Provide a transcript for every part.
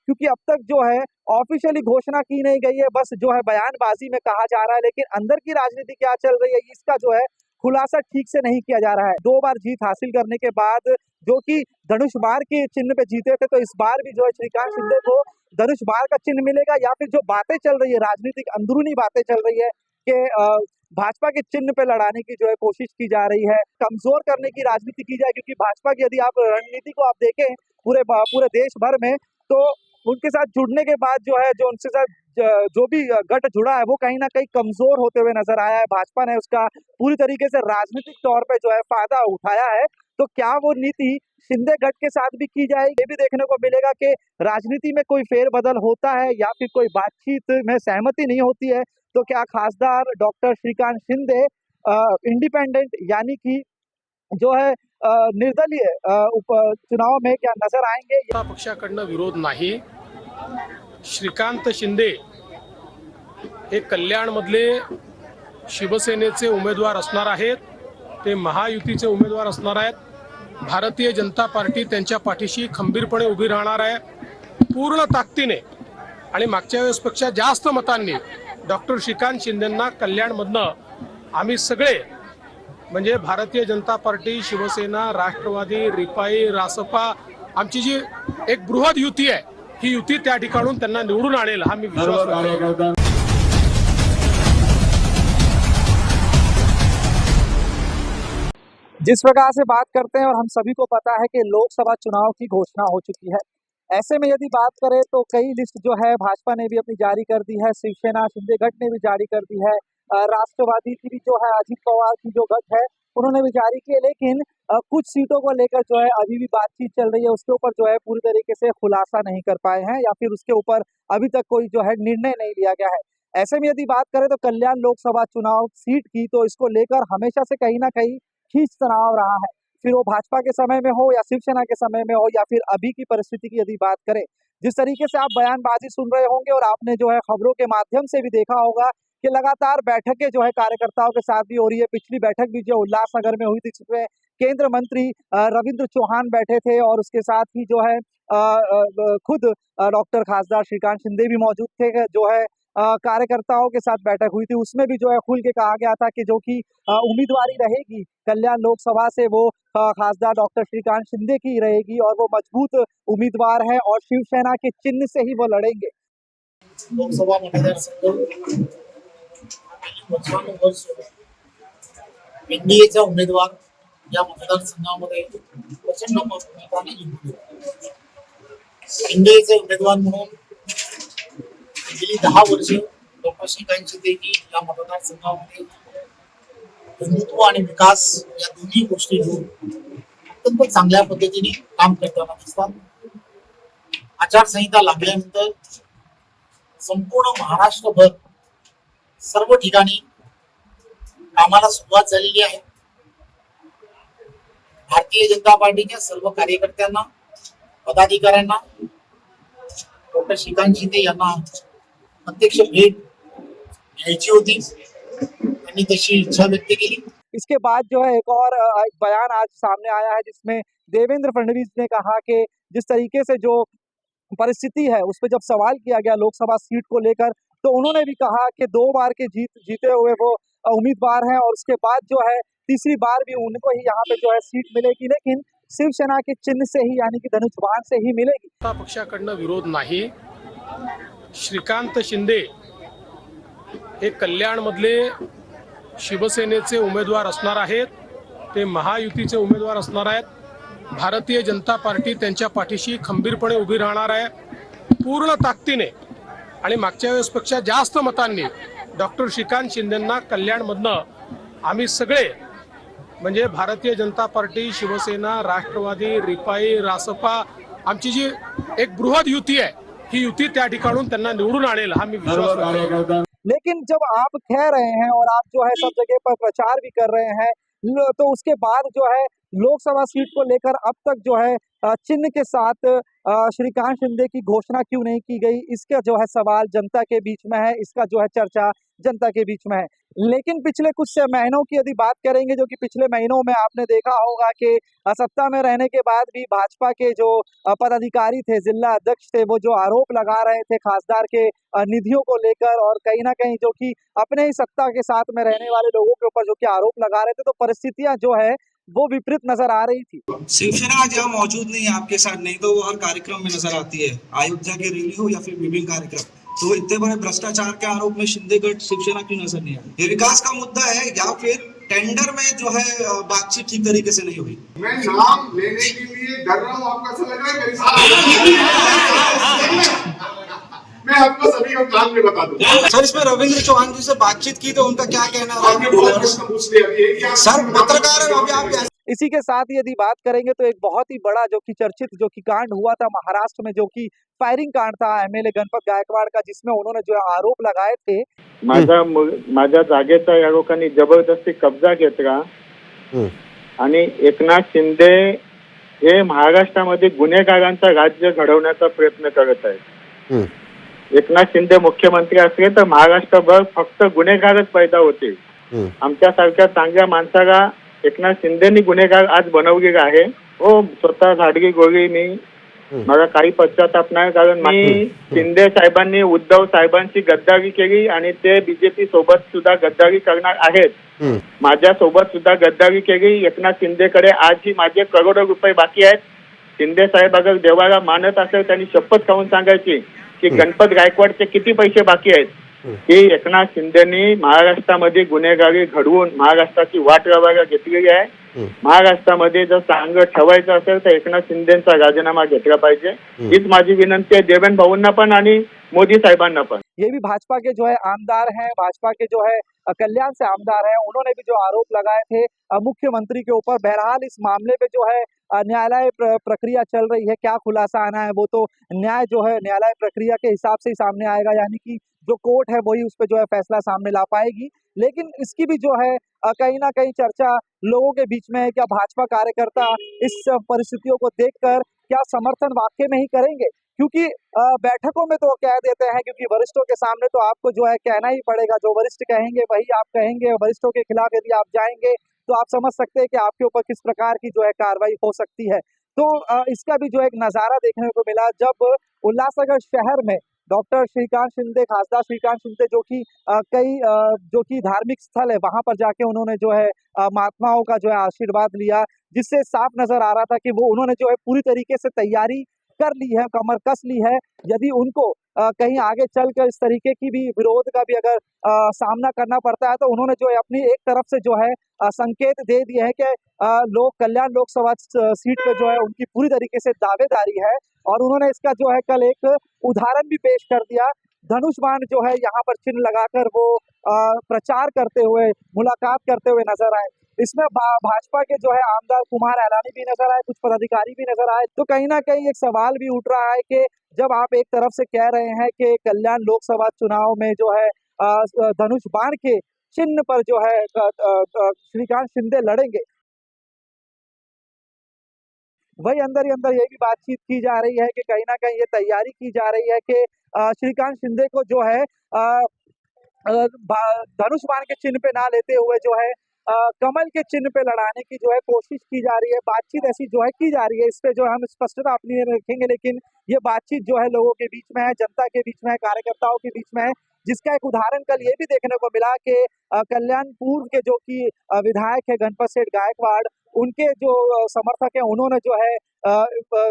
क्योंकि अब तक जो है ऑफिशियली घोषणा की नहीं गई है, बस जो है बयानबाजी में कहा जा रहा है, लेकिन अंदर की राजनीति क्या चल रही है इसका जो है खुलासा ठीक से नहीं किया जा रहा है। 2 बार जीत हासिल करने के बाद जो कि धनुष बाण के चिन्ह पे जीते थे, तो इस बार भी जो है श्रीकांत शिंदे को धनुष बाण का चिन्ह मिलेगा, या फिर जो बातें चल रही है, राजनीतिक अंदरूनी बातें चल रही है कि भाजपा के चिन्ह पे लड़ाने की जो है कोशिश की जा रही है, कमजोर करने की राजनीति की जाए, क्योंकि भाजपा की यदि आप रणनीति को आप देखें पूरे देश भर में, तो उनके साथ जुड़ने के बाद जो है जो उनके साथ जो भी गठ जुड़ा है वो कहीं ना कहीं कमजोर होते हुए नजर आया है। भाजपा ने उसका पूरी तरीके से राजनीतिक तौर पे जो है फायदा उठाया है। तो क्या वो नीति शिंदे गठ के साथ भी की जाएगी, ये भी देखने को मिलेगा कि राजनीति में कोई फेरबदल होता है या फिर कोई बातचीत में सहमति नहीं होती है, तो क्या खासदार डॉक्टर श्रीकांत शिंदे इंडिपेंडेंट यानी कि जो है निर्दलीय चुनाव में क्या नजर आएंगे? पक्षाकडनं विरोध नाही। श्रीकांत शिंदे हे कल्याणमधले शिवसेनेचे उमेदवार असणार आहेत, ते महायुतीचे उमेदवार असणार आहेत। भारतीय जनता पार्टी त्यांच्या पाठीशी खंबीरपणे उभी राहणार आहे पूर्ण ताकदीने, आणि मागच्या वेळेसपेक्षा जास्त मतांनी डॉक्टर श्रीकांत शिंदेंना कल्याणमधनं आम्ही सगळे म्हणजे भारतीय जनता पार्टी, शिवसेना, राष्ट्रवादी, रिपाई, रासपा आमची जी एक बृहद युती आहे, ही युती त्या ठिकाणून त्यांना निवडून आणेल हा मी विश्वास करतो। जिस प्रकार से बात करते हैं और हम सभी को पता है कि लोकसभा चुनाव की घोषणा हो चुकी है, ऐसे में यदि बात करें तो कई लिस्ट जो है भाजपा ने भी अपनी जारी कर दी है, शिवसेना शिंदे गठ ने भी जारी कर दी है, राष्ट्रवादी की भी जो है अजित पवार की जो गठ है उन्होंने भी जारी की है, लेकिन कुछ सीटों को लेकर जो है अभी भी बातचीत चल रही है, उसके ऊपर जो है पूरी तरीके से खुलासा नहीं कर पाए हैं या फिर उसके ऊपर अभी तक कोई जो है निर्णय नहीं लिया गया है। ऐसे में यदि बात करें तो कल्याण लोकसभा चुनाव सीट की, तो इसको लेकर हमेशा से कहीं ना कहीं खींच तनाव रहा है, फिर वो भाजपा के समय में हो या शिवसेना के समय में हो या फिर अभी की परिस्थिति की यदि बात करें। जिस तरीके से आप बयानबाजी सुन रहे होंगे और आपने जो है खबरों के माध्यम से भी देखा होगा कि लगातार बैठकें जो है कार्यकर्ताओं के साथ भी हो रही है। पिछली बैठक भी जो उल्लासनगर में हुई थी, जिसमें केंद्र मंत्री रविंद्र चौहान बैठे थे और उसके साथ ही जो है खुद डॉक्टर खासदार श्रीकांत शिंदे भी मौजूद थे, जो है कार्यकर्ताओं के साथ बैठक हुई थी। उसमें भी जो है खुल के कहा गया था कि जो कि उम्मीदवारी रहेगी कल्याण लोकसभा से वो खासदार डॉक्टर श्रीकांत शिंदे की रहेगी और वो मजबूत उम्मीदवार है और शिवसेना के चिन्ह से ही वो लड़ेंगे। लोकसभा मतदारसंघ 55 वर्ष एनडीएचा उमेदवार या मतदारसंघामध्ये प्रचंड मताने जिंकले। एनडीएचे उमेदवार म्हणून गेली 10 वर्ष डॉक्टर श्रीकांत शिंदे या मतदारसंघामध्ये हिंदुत्व आणि विकास या दोन्ही गोष्टी घेऊन अत्यंत चांगल्या पद्धतीने काम करताना दिसतात। आचारसंहिता लागल्यानंतर संपूर्ण महाराष्ट्रभर सर्व ठिकाणी कामाला सुरुवात झालेली आहे। भारतीय जनता पार्टीच्या सर्व कार्यकर्त्यांना, पदाधिकाऱ्यांना डॉक्टर श्रीकांत शिंदे यांना प्रत्यक्ष भेट घ्यायची होती, त्यांनी तशी इच्छा व्यक्त केली। इसके बाद जो है एक और एक बयान आज सामने आया है, जिसमें देवेंद्र फडणवीस ने कहा कि जिस तरीके से जो परिस्थिति है उस पर जब सवाल किया गया लोकसभा सीट को लेकर, तो उन्होंने भी कहा कि 2 बार के जीते हुए वो उम्मीदवार हैं और उसके बाद जो है तीसरी बार भी उनको ही यहाँ पे जो है सीट मिलेगी, लेकिन शिवसेना के चिन्ह से ही यानी कि धनुष बाण से ही मिलेगी। पक्षाकडनं विरोध नाही। श्रीकांत शिंदे हे कल्याणमधले शिवसेनेचे उमेदवार असणार आहेत, ते महायुतीचे उमेदवार असणार आहेत। भारतीय जनता पार्टी त्यांच्या पाठीशी खंबीरपणे उभी राहणार आहे पूर्ण ताकदीने, आणि मागच्या वेळेसपेक्षा जास्त मतांनी डॉक्टर श्रीकांत शिंदेंना कल्याणमधनं आम्ही सगळे म्हणजे भारतीय जनता पार्टी, शिवसेना, राष्ट्रवादी, रिपाई, रासपा आमची जी एक बृहद युती आहे, ही युती त्या ठिकाणून त्यांना निवडून आणेल हा मी विश्वास करतो। लेकिन जब आप कह रहे हैं और आप जो है सब जगह पर प्रचार भी कर रहे हैं, तो उसके बाद जो है लोकसभा सीट को लेकर अब तक जो है चिन्ह के साथ श्रीकांत शिंदे की घोषणा क्यों नहीं की गई, इसका जो है सवाल जनता के बीच में है, इसका जो है चर्चा जनता के बीच में है। लेकिन पिछले कुछ महीनों की यदि बात करेंगे, जो कि पिछले महीनों में आपने देखा होगा कि सत्ता में रहने के बाद भी भाजपा के जो पदाधिकारी थे, जिला अध्यक्ष थे, वो जो आरोप लगा रहे थे खासदार के निधियों को लेकर, और कहीं ना कहीं जो कि अपने ही सत्ता के साथ में रहने वाले लोगों के ऊपर जो कि आरोप लगा रहे थे, तो परिस्थितियां जो है वो विपरीत नजर आ रही थी। शिवसेना आज यहाँ मौजूद नहीं है आपके साथ, नहीं तो वो हर कार्यक्रम में नजर आती है, अयोध्या की रैली हो या फिर विभिन्न कार्यक्रम। तो इतने बड़े भ्रष्टाचार के आरोप में शिंदेगढ़ शिवसेना क्यों नजर नहीं आई? ये विकास का मुद्दा है या फिर टेंडर में जो है बातचीत ठीक तरीके से नहीं हुई? मैं नाम लेने के लिए डर रहा हूँ, आपको ऐसा लग रहा है मेरे साथ? मैं आपको सभी को काम में बता दूं। सर, इसमें रविंद्र चौहान जी से बातचीत की तो उनका क्या कहना है? आपने बहुत प्रश्न पूछ लिया अभी, कि आप सर पत्रकार है, अभी आप इसी के साथ यदि बात करेंगे तो एक बहुत ही बड़ा जो कि चर्चित जो कि कांड हुआ था महाराष्ट्र में, जो कि फायरिंग कांड था एमएलए गणपत गायकवाड़ का, जिसमें उन्होंने जो आरोप लगाए थे माझ्या जागेचा या लोकांनी जबरदस्ती कब्जा घेतला आणि एकनाथ शिंदे हे महाराष्ट्रामध्ये गुन्हेगारांचं राज्य घडवण्याचा प्रयत्न करत आहेत। एकनाथ शिंदे मुख्यमंत्री असले तर महाराष्ट्रभर फक्त गुन्हेगारच पैदा होते। आमच्यासारख्या चांगल्या माणसाला एकनाथ शिंदेनी गुन्हेगार आज बनवलेला आहे। हो, स्वतः झाडगी गोळी मी मला काही पश्चाताप नाही, कारण मी शिंदे साहेबांनी उद्धव साहेबांची गद्दारी केली आणि ते बीजेपी सोबत सुद्धा गद्दारी करणार आहेत। माझ्या सोबत सुद्धा गद्दारी केली। एकनाथ शिंदेकडे आजही माझे करोडो रुपये बाकी आहेत। शिंदे साहेब अगर देवाला मानत असेल त्यांनी शपथ खाऊन सांगायची की गणपत गायकवाडचे किती पैसे बाकी आहेत, की एकनाथ शिंदेनी महाराष्ट्रामध्ये गुन्हेगारी घडवून महाराष्ट्राची वाट लावायला घेतलेली आहे। महाराष्ट्रामध्ये जर चांगलं ठेवायचं असेल तर एकनाथ शिंदेचा राजीनामा घेतला पाहिजे, हीच माझी विनंती आहे देवेंद्र भाऊंना पण आणि मोदी साहेबांना पण। ये भी भाजपा के जो है आमदार हैं, भाजपा के जो है कल्याण से आमदार हैं, उन्होंने भी जो आरोप लगाए थे मुख्यमंत्री के ऊपर। बहरहाल इस मामले पे जो है न्यायालय प्रक्रिया चल रही है, क्या खुलासा आना है वो तो न्याय जो है न्यायालय प्रक्रिया के हिसाब से ही सामने आएगा, यानी कि जो कोर्ट है वही उस पर जो है फैसला सामने ला पाएगी। लेकिन इसकी भी जो है कहीं ना कहीं चर्चा लोगों के बीच में है, क्या भाजपा कार्यकर्ता इस परिस्थितियों को देखकर क्या समर्थन वाकई में ही करेंगे, क्योंकि बैठकों में तो कह देते हैं, क्योंकि वरिष्ठों के सामने तो आपको जो है कहना ही पड़ेगा, जो वरिष्ठ कहेंगे वही आप कहेंगे। वरिष्ठों के खिलाफ यदि आप जाएंगे तो आप समझ सकते हैं कि आपके ऊपर किस प्रकार की जो है कार्रवाई हो सकती है। तो इसका भी जो एक नजारा देखने को मिला जब उल्लासनगर शहर में डॉक्टर श्रीकांत शिंदे, खासदार श्रीकांत शिंदे, जो कि कई जो कि धार्मिक स्थल है वहां पर जाके उन्होंने जो है महात्माओं का जो है आशीर्वाद लिया, जिससे साफ नजर आ रहा था कि वो उन्होंने जो है पूरी तरीके से तैयारी कर ली है, कमर कस ली है। यदि उनको कहीं आगे चलकर इस तरीके की भी विरोध का भी अगर सामना करना पड़ता है तो उन्होंने जो है अपनी एक तरफ से जो है संकेत दे दिए हैं कि कल्याण लोकसभा सीट पे जो है उनकी पूरी तरीके से दावेदारी है। और उन्होंने इसका जो है कल एक उदाहरण भी पेश कर दिया। धनुष बाण जो है यहाँ पर चिन्ह लगाकर वो प्रचार करते हुए, मुलाकात करते हुए नजर आए। इसमें भाजपा के जो है आमदार कुमार ऐलानी भी नजर आए, कुछ पदाधिकारी भी नजर आए। तो कहीं ना कहीं एक सवाल भी उठ रहा है कि जब आप एक तरफ से कह रहे हैं कि कल्याण लोकसभा चुनाव में जो है धनुष बाण के चिन्ह पर जो है श्रीकांत शिंदे लड़ेंगे, वही अंदर ही अंदर ये भी बातचीत की जा रही है कि कहीं ना कहीं ये तैयारी की जा रही है कि श्रीकांत शिंदे को जो है धनुष बाण के चिन्ह पे ना लेते हुए जो है कमल के चिन्ह पे लड़ाने की जो है कोशिश की जा रही है। बातचीत ऐसी जो है की जा रही है, इस पे जो है हम स्पष्टता अपनी रखेंगे, लेकिन ये बातचीत जो है लोगों के बीच में है, जनता के बीच में है, कार्यकर्ताओं के बीच में है, जिसका एक उदाहरण कल ये भी देखने को मिला कि कल्याणपुर के जो कि विधायक है गणपत सेठ गायकवाड़, उनके जो समर्थक हैं उन्होंने जो है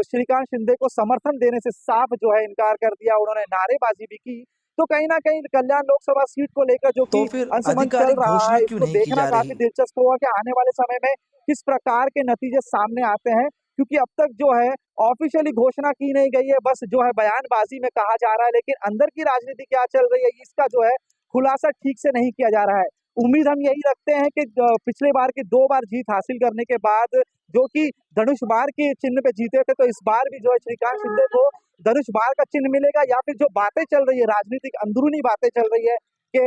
श्रीकांत शिंदे को समर्थन देने से साफ जो है इनकार कर दिया। उन्होंने नारेबाजी भी की। तो कहीं ना कहीं कल्याण लोकसभा सीट को लेकर जो कि अंशमन चल रहा है, इसको देखना काफी दिलचस्प होगा कि आने वाले समय में किस प्रकार के नतीजे सामने आते हैं, क्योंकि अब तक जो है ऑफिशियली घोषणा की नहीं गई है, बस जो है बयानबाजी में कहा जा रहा है, लेकिन अंदर की राजनीति क्या चल रही है इसका जो है खुलासा ठीक से नहीं किया जा रहा है। उम्मीद हम यही रखते हैं कि पिछले बार की 2 बार जीत हासिल करने के बाद जो कि धनुष बाण के चिन्ह पे जीते थे, तो इस बार भी जो है श्रीकांत शिंदे को धनुष बाण का चिन्ह मिलेगा, या फिर जो बातें चल रही है, राजनीतिक अंदरूनी बातें चल रही है कि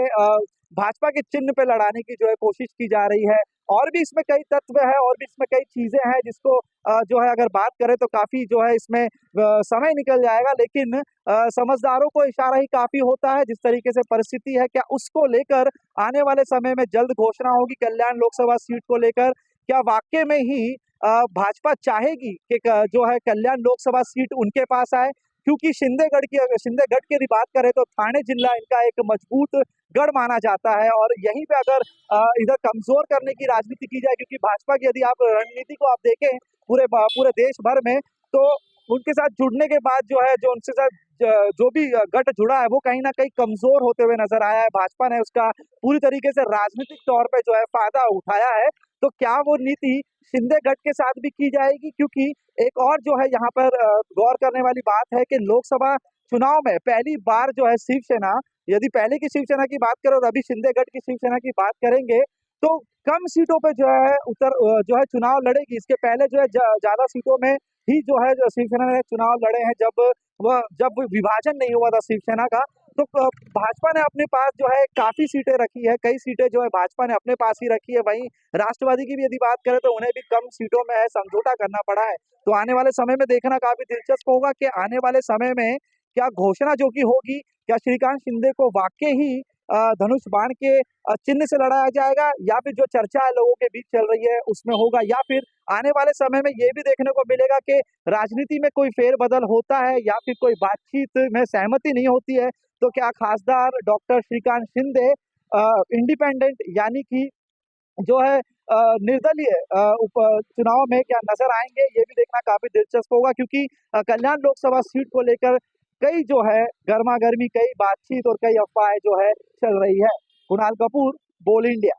भाजपा के चिन्ह पे लड़ाने की जो है कोशिश की जा रही है और भी इसमें कई तत्व है और भी इसमें कई चीजें हैं जिसको जो है अगर बात करें तो काफी जो है इसमें समय निकल जाएगा, लेकिन समझदारों को इशारा ही काफी होता है। जिस तरीके से परिस्थिति है, क्या उसको लेकर आने वाले समय में जल्द घोषणा होगी कल्याण लोकसभा सीट को लेकर? क्या वाकई में ही भाजपा चाहेगी कि जो है कल्याण लोकसभा सीट उनके पास आए? क्योंकि शिंदेगढ़ की यदि बात करें तो ठाणे जिला इनका एक मजबूत गढ़ माना जाता है, और यहीं पे अगर इधर कमजोर करने की राजनीति की जाए, क्योंकि भाजपा की यदि आप रणनीति को आप देखें पूरे देश भर में, तो उनके साथ जुड़ने के बाद जो है जो उनके साथ जो भी गठ जुड़ा है वो कहीं ना कहीं कमजोर होते हुए नजर आया है। भाजपा ने उसका पूरी तरीके से राजनीतिक तौर पे जो है फायदा उठाया है। तो क्या वो नीति शिंदे गढ़ के साथ भी की जाएगी? क्योंकि एक और जो है यहाँ पर गौर करने वाली बात है कि लोकसभा चुनाव में पहली बार जो है शिवसेना, यदि पहले की शिवसेना की बात करें और अभी शिंदेगढ़ की शिवसेना की बात करेंगे, तो कम सीटों पे जो है जो है चुनाव लड़ेगी। इसके पहले जो है ज्यादा सीटों में ही जो है शिवसेना ने चुनाव लड़े हैं जब विभाजन नहीं हुआ था शिवसेना का। तो भाजपा ने अपने पास जो है काफी सीटें रखी है, कई सीटें जो है भाजपा ने अपने पास ही रखी है। वहीं राष्ट्रवादी की भी यदि बात करें तो उन्हें भी कम सीटों में है समझौता करना पड़ा है। तो आने वाले समय में देखना काफी दिलचस्प होगा कि आने वाले समय में क्या घोषणा जो की होगी, क्या श्रीकांत शिंदे को वाकई ही धनुष बाण के चिन्ह से लड़ाया जाएगा, या फिर जो चर्चा है लोगों के बीच चल रही है उसमें होगा, या फिर आने वाले समय में ये भी देखने को मिलेगा कि राजनीति में कोई फेरबदल होता है या फिर कोई बातचीत में सहमति नहीं होती है, तो क्या खासदार डॉक्टर श्रीकांत शिंदे इंडिपेंडेंट यानी कि जो है निर्दलीय चुनाव में क्या नजर आएंगे, ये भी देखना काफी दिलचस्प होगा। क्योंकि कल्याण लोकसभा सीट को लेकर कई जो है गर्मा गर्मी, कई बातचीत और कई अफवाहें जो है चल रही है। कुणाल कपूर, बोल इंडिया।